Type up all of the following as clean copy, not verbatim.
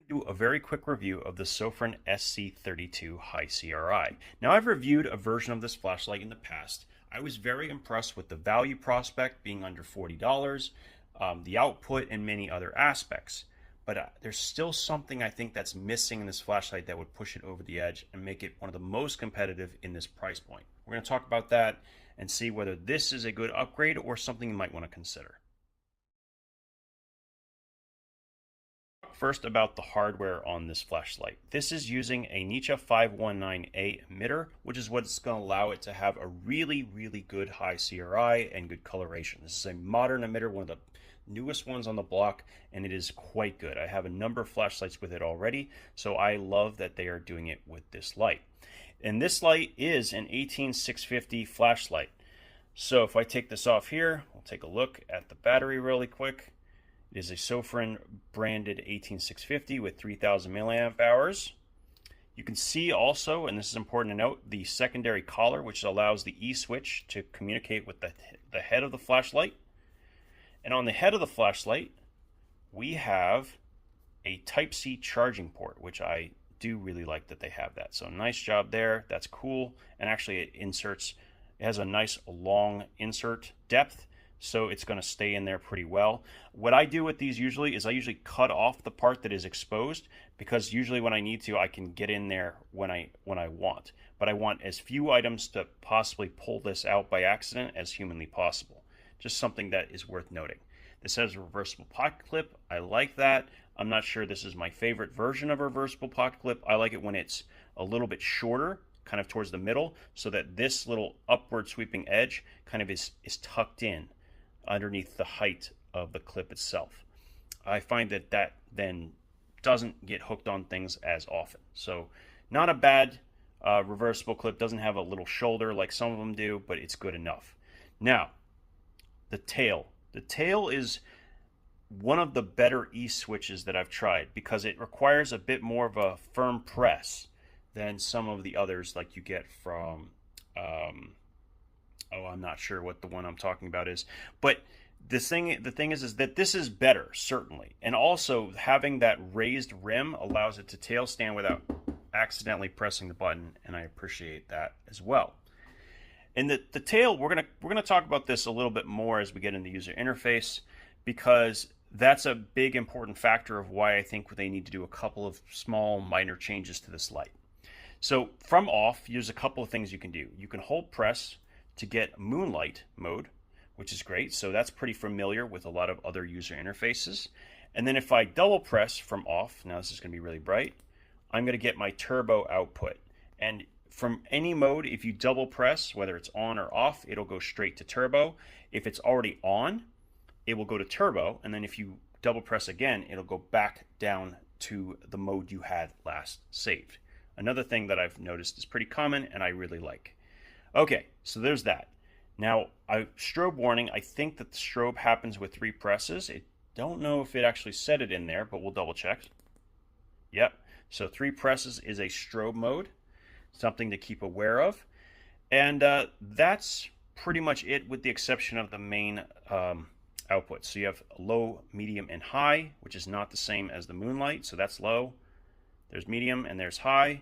Do a very quick review of the Sofirn SC32 High CRI. Now, I've reviewed a version of this flashlight in the past. I was very impressed with the value prospect being under $40, the output, and many other aspects. But there's still something I think that's missing in this flashlight that would push it over the edge and make it one of the most competitive in this price point. We're going to talk about that and see whether this is a good upgrade or something you might want to consider. First, about the hardware on this flashlight. This is using a Nietzsche 519A emitter, which is what's going to allow it to have a really good high CRI and good coloration. This is a modern emitter, one of the newest ones on the block, and it is quite good. I have a number of flashlights with it already, so I love that they are doing it with this light. And this light is an 18650 flashlight. So if I take this off here, we'll take a look at the battery really quick. It is a Sofirn branded 18650 with 3000 milliamp hours. You can see also, and this is important to note, the secondary collar, which allows the E-switch to communicate with the head of the flashlight. And on the head of the flashlight, we have a Type-C charging port, which I do really like that they have that. So nice job there. That's cool. And actually it has a nice long insert depth, so it's going to stay in there pretty well. What I do with these usually is I usually cut off the part that is exposed, because usually when I need to, I can get in there when I want. But I want as few items to possibly pull this out by accident as humanly possible. Just something that is worth noting. This has a reversible pocket clip. I like that. I'm not sure this is my favorite version of a reversible pocket clip. I like it when it's a little bit shorter, kind of towards the middle, so that this little upward sweeping edge kind of is tucked in underneath the height of the clip itself. I find that then doesn't get hooked on things as often. So not a bad reversible clip. Doesn't have a little shoulder like some of them do, but it's good enough. Now, the tail. The tail is one of the better E-switches that I've tried, because it requires a bit more of a firm press than some of the others like you get from I'm not sure what the one I'm talking about is, but the thing is that this is better, certainly, and also having that raised rim allows it to tail stand without accidentally pressing the button, and I appreciate that as well. And the tail, we're gonna talk about this a little bit more as we get into the user interface, because that's a big important factor of why I think they need to do a couple of small minor changes to this light. So from off, there's a couple of things you can do. You can hold press to get moonlight mode, which is great. So that's pretty familiar with a lot of other user interfaces. And then if I double press from off, now this is going to be really bright, I'm going to get my turbo output. And from any mode, if you double press, whether it's on or off, it'll go straight to turbo. If it's already on, it will go to turbo. And then if you double press again, it'll go back down to the mode you had last saved. Another thing that I've noticed is pretty common and I really like. Okay, so there's that. Now, strobe warning, I think that the strobe happens with 3 presses. I don't know if it actually said it in there, but we'll double check. Yep, so 3 presses is a strobe mode, something to keep aware of. And that's pretty much it, with the exception of the main outputs. So you have low, medium, and high, which is not the same as the moonlight, so that's low. There's medium and there's high,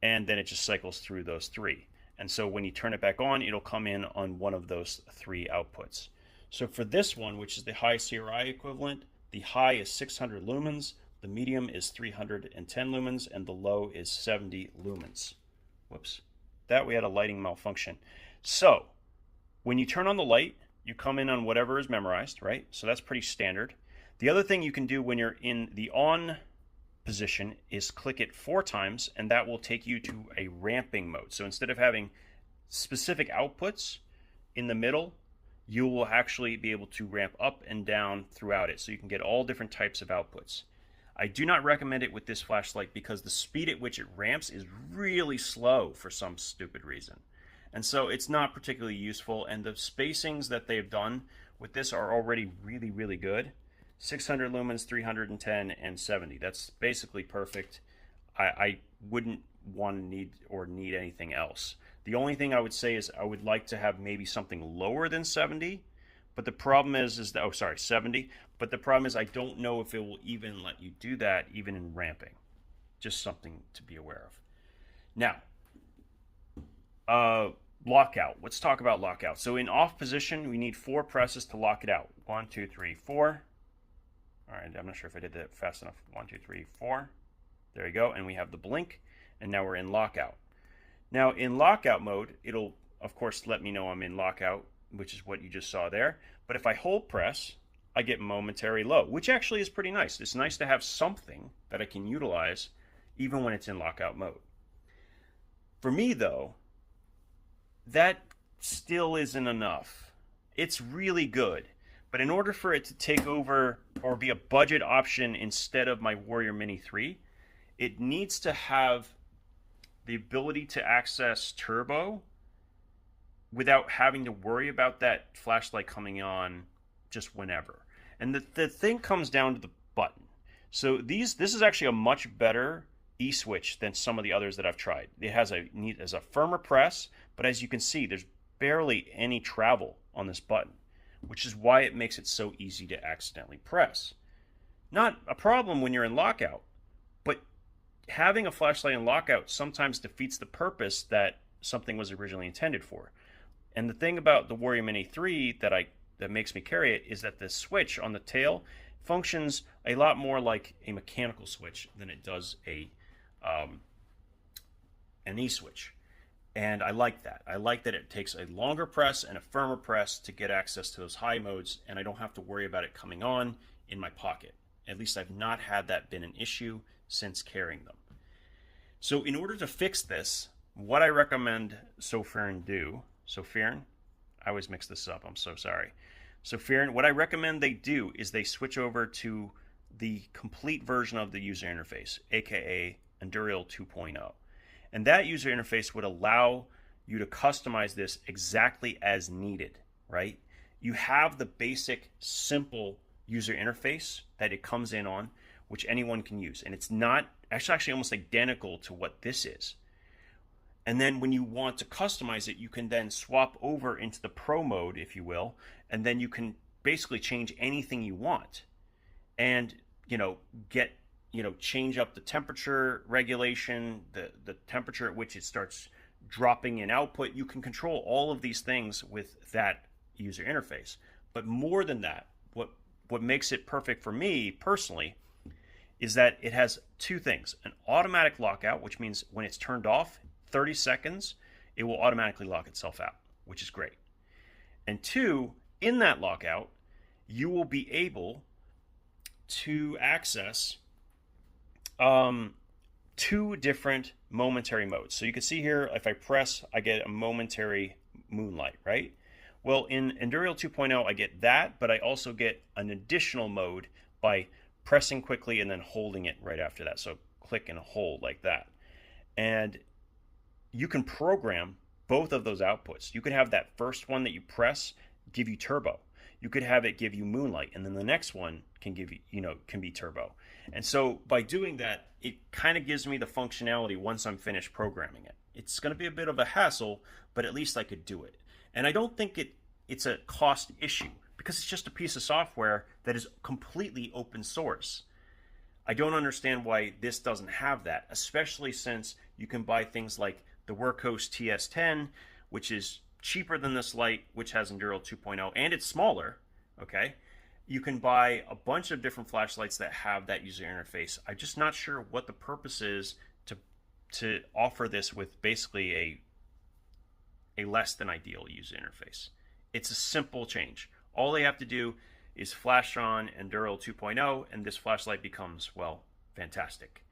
and then it just cycles through those 3. And so when you turn it back on, it'll come in on one of those 3 outputs. So for this one, which is the high CRI equivalent, the high is 600 lumens, the medium is 310 lumens, and the low is 70 lumens. Whoops. That we had a lighting malfunction. So when you turn on the light, you come in on whatever is memorized, right? So that's pretty standard. The other thing you can do when you're in the on position is click it 4 times, and that will take you to a ramping mode. So instead of having specific outputs in the middle, you will actually be able to ramp up and down throughout it, so you can get all different types of outputs. I do not recommend it with this flashlight because the speed at which it ramps is really slow for some stupid reason, and so it's not particularly useful. And the spacings that they've done with this are already really good. 600 lumens, 310, and 70. That's basically perfect. I wouldn't want to need anything else. The only thing I would say is I would like to have maybe something lower than 70, But the problem is that, oh, sorry, 70. But the problem is I don't know if it will even let you do that even in ramping. Just something to be aware of. Now, lockout. Let's talk about lockout. So in off position, we need 4 presses to lock it out. 1, 2, 3, 4. All right, I'm not sure if I did that fast enough. 1, 2, 3, 4. There you go. And we have the blink. And now we're in lockout. Now in lockout mode, it'll, of course, let me know I'm in lockout, which is what you just saw there. But if I hold press, I get momentary low, which actually is pretty nice. It's nice to have something that I can utilize even when it's in lockout mode. For me, though, that still isn't enough. It's really good, but in order for it to take over or be a budget option instead of my Warrior Mini 3, it needs to have the ability to access turbo without having to worry about that flashlight coming on just whenever. And the thing comes down to the button. So this is actually a much better E-switch than some of the others that I've tried. It has a firmer press, but as you can see, there's barely any travel on this button, which is why it makes it so easy to accidentally press. Not a problem when you're in lockout, but having a flashlight in lockout sometimes defeats the purpose that something was originally intended for. And the thing about the Warrior Mini 3 that makes me carry it is that the switch on the tail functions a lot more like a mechanical switch than it does an E-switch. And I like that. I like that it takes a longer press and a firmer press to get access to those high modes, and I don't have to worry about it coming on in my pocket. At least I've not had that been an issue since carrying them. So in order to fix this, what I recommend Sofirn do, Sofirn, I always mix this up, I'm so sorry. Sofirn, what I recommend they do is they switch over to the complete version of the user interface, aka Endurial 2.0. And that user interface would allow you to customize this exactly as needed, right? You have the basic, simple user interface that it comes in on, which anyone can use. And it's not, actually almost identical to what this is. And then when you want to customize it, you can then swap over into the Pro mode, if you will, and then you can basically change anything you want. And, change up the temperature regulation, the temperature at which it starts dropping in output. You can control all of these things with that user interface. But more than that, what makes it perfect for me personally is that it has 2 things. An automatic lockout, which means when it's turned off, 30 seconds, it will automatically lock itself out, which is great. And 2, in that lockout, you will be able to access 2 different momentary modes. So you can see here, if I press, I get a momentary moonlight, right? Well, in Endurial 2.0, I get that, but I also get an additional mode by pressing quickly and then holding it right after that. So click and hold like that. And you can program both of those outputs. You could have that first one that you press give you turbo. You could have it give you moonlight, and then the next one can give you, can be turbo. And so by doing that, it kind of gives me the functionality once I'm finished programming it. It's going to be a bit of a hassle, but at least I could do it. And I don't think it's a cost issue because it's just a piece of software that is completely open source. I don't understand why this doesn't have that, especially since you can buy things like the Workhorse TS10, which is cheaper than this light, which has Endurial 2.0, and it's smaller, okay? You can buy a bunch of different flashlights that have that user interface. I'm just not sure what the purpose is to offer this with basically a less than ideal user interface. It's a simple change. All they have to do is flash on Endurial 2.0, and this flashlight becomes, well, fantastic.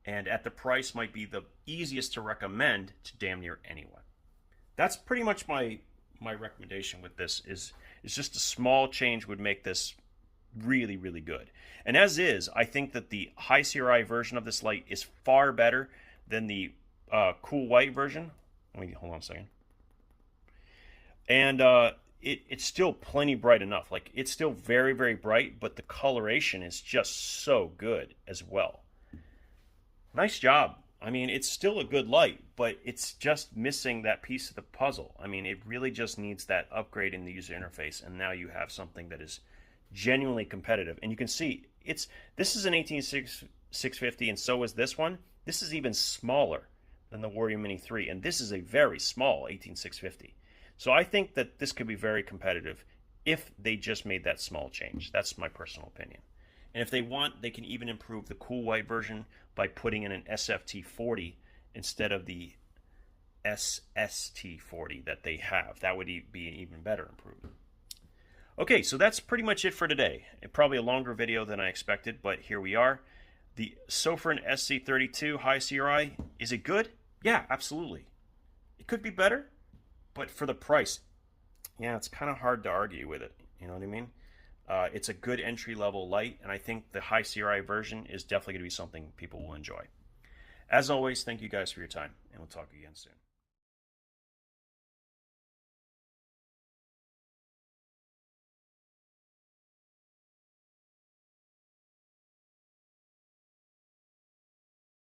And at the price might be the easiest to recommend to damn near anyone. That's pretty much my recommendation with this is just a small change would make this really, really good. And as is, I think that the high CRI version of this light is far better than the cool white version. Let me hold on a second. And it's still plenty bright enough. Like, it's still very, very bright, but the coloration is just so good as well. Nice job I mean, it's still a good light, but it's just missing that piece of the puzzle. I mean, it really just needs that upgrade in the user interface, and now you have something that is genuinely competitive. And you can see this is an 18650, and so is this one. This is even smaller than the Warrior Mini 3, and this is a very small 18650. So I think that this could be very competitive if they just made that small change. That's my personal opinion. And if they want, they can even improve the cool white version by putting in an SFT40 instead of the SST40 that they have. That would be an even better improvement. Okay, so that's pretty much it for today. Probably a longer video than I expected, but here we are. The Sofirn SC32 high CRI, is it good? Yeah, absolutely. It could be better, but for the price, yeah, it's kind of hard to argue with it. You know what I mean? It's a good entry-level light, and I think the high CRI version is definitely going to be something people will enjoy. As always, thank you guys for your time, and we'll talk again soon.